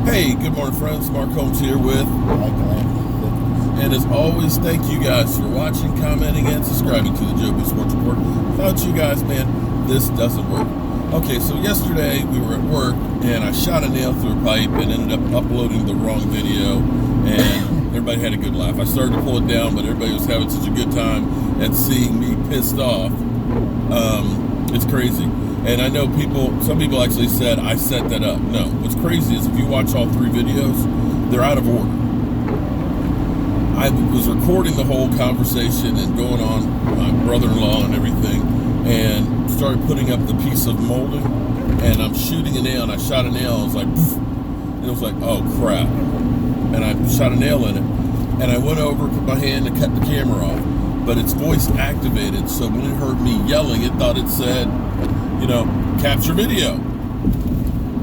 Hey, good morning, friends. Mark Holmes here with and as always, thank you guys for watching, commenting, and subscribing to the Joe B Sports Report. Without you guys, man, this doesn't work. Okay, so yesterday we were at work and I shot a nail through a pipe and ended up uploading the wrong video, and everybody had a good laugh. I started to pull it down, but everybody was having such a good time at seeing me pissed off. It's crazy. And I know some people actually said I set that up. No, what's crazy is if you watch all three videos, they're out of order. I was recording the whole conversation and going on my brother-in-law and everything, and started putting up the piece of molding, and I'm shooting a nail, and I shot a nail, and it was like, poof, and it was like, oh crap. And I shot a nail in it, and I went over, put my hand to cut the camera off, but it's voice activated, so when it heard me yelling, it thought it said, capture video,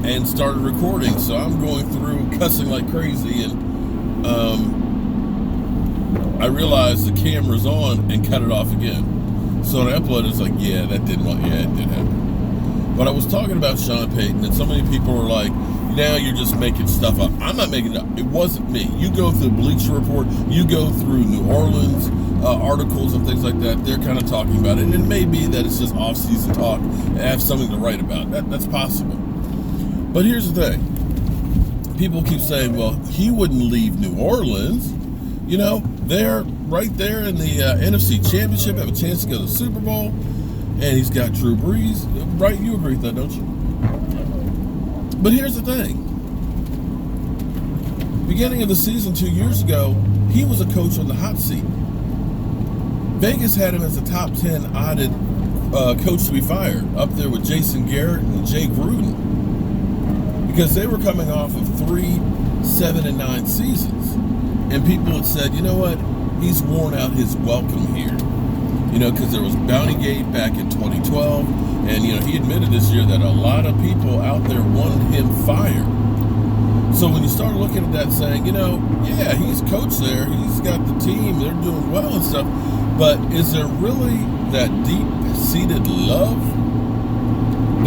and started recording. So I'm going through cussing like crazy, and I realized the camera's on and cut it off again. So when I uploaded, it's like, it did happen. But I was talking about Sean Payton, and so many people were like, now you're just making stuff up. I'm not making it up. It wasn't me. You go through Bleacher Report, you go through New Orleans articles and things like that. They're kind of talking about it. And it may be that it's just off-season talk and have something to write about. That's possible. But here's the thing. People keep saying, well, he wouldn't leave New Orleans. They're right there in the NFC Championship, have a chance to go to the Super Bowl. And he's got Drew Brees. Right? You agree with that, don't you? But here's the thing. Beginning of the season 2 years ago, he was a coach on the hot seat. Vegas had him as a top 10 odded coach to be fired, up there with Jason Garrett and Jay Gruden, because they were coming off of 3 7-9 seasons, and people had said, you know what, he's worn out his welcome here, because there was Bountygate back in 2012, and he admitted this year that a lot of people out there wanted him fired. So when you start looking at that, saying, he's coach there, he's got the team, they're doing well and stuff. But is there really that deep-seated love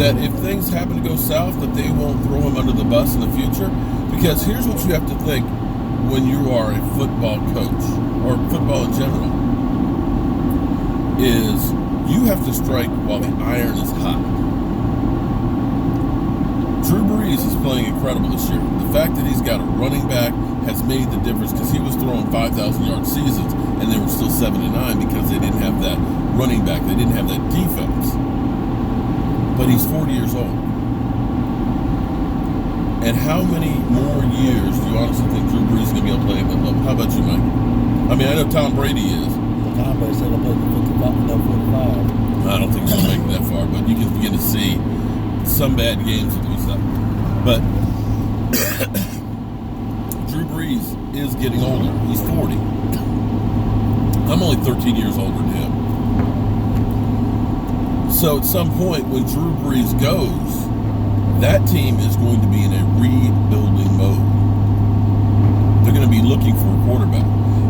that if things happen to go south, that they won't throw him under the bus in the future? Because here's what you have to think when you are a football coach, or football in general, is you have to strike while the iron is hot. Drew Brees is playing incredible this year. The fact that he's got a running back has made the difference, because he was throwing 5,000-yard seasons and they were still 7-9 because they didn't have that running back. They didn't have that defense. But he's 40 years old. And how many more years do you honestly think Drew Brees is going to be able to play at that level? How about you, Mike? I mean, I know Tom Brady is. Tom Brady said he'll play the 45. I don't think he'll make it that far, but you can begin to see some bad games and do stuff. But Drew Brees is getting older. He's 40. I'm only 13 years older than him. So at some point when Drew Brees goes, that team is going to be in a rebuilding mode. They're going to be looking for a quarterback.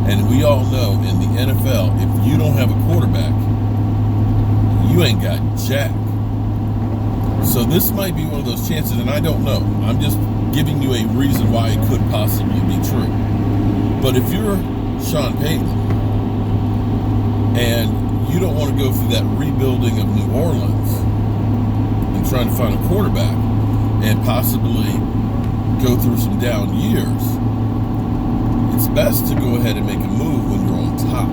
And we all know in the NFL, if you don't have a quarterback, you ain't got jack. So this might be one of those chances, and I don't know. I'm just giving you a reason why it could possibly be true. But if you're Sean Payton and you don't want to go through that rebuilding of New Orleans and trying to find a quarterback and possibly go through some down years, it's best to go ahead and make a move when you're on top.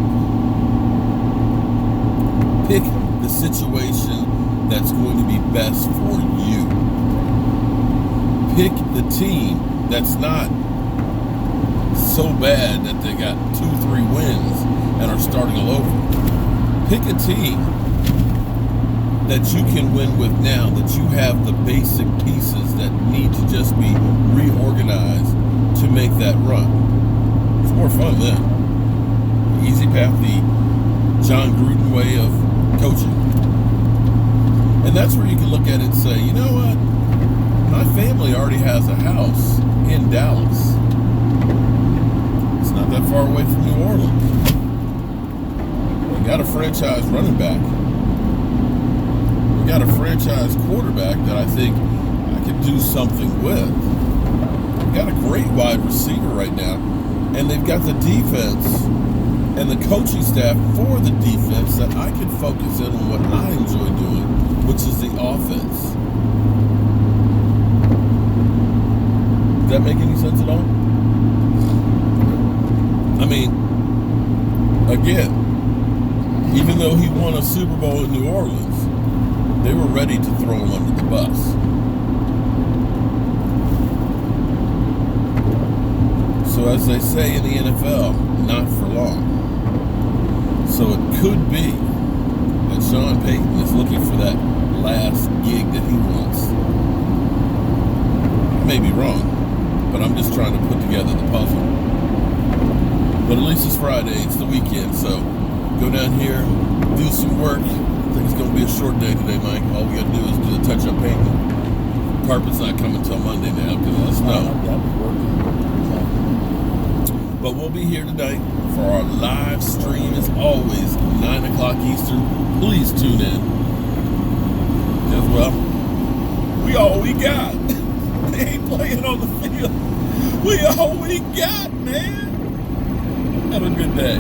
Pick the situation that's going to be best for you. Pick the team that's not so bad that they got 2-3 wins and are starting all over. Pick a team that you can win with now, that you have the basic pieces that need to just be reorganized to make that run. It's more fun then. Easy path, the John Gruden way of coaching. And that's where you can look at it and say, you know what? My family already has a house in Dallas. It's not that far away from New Orleans. We got a franchise running back. We got a franchise quarterback that I think I could do something with. got a great wide receiver right now, and they've got the defense and the coaching staff for the defense that I can focus in on what I enjoy doing, which is the offense. Does that make any sense at all? I mean, again, even though he won a Super Bowl in New Orleans, they were ready to throw him under the bus. So as they say in the NFL, not for long. So it could be that Sean Payton is looking for that last gig that he wants. I may be wrong, but I'm just trying to put together the puzzle. But at least it's Friday, it's the weekend, so go down here, do some work. I think it's going to be a short day today, Mike. All we got to do is do the touch-up painting. Carpet's not coming until Monday now because of the snow. But we'll be here tonight for our live stream as always, 9 o'clock Eastern. Please tune in. As well, we all we got. They ain't playing on the field. We all we got, man. Have a good day.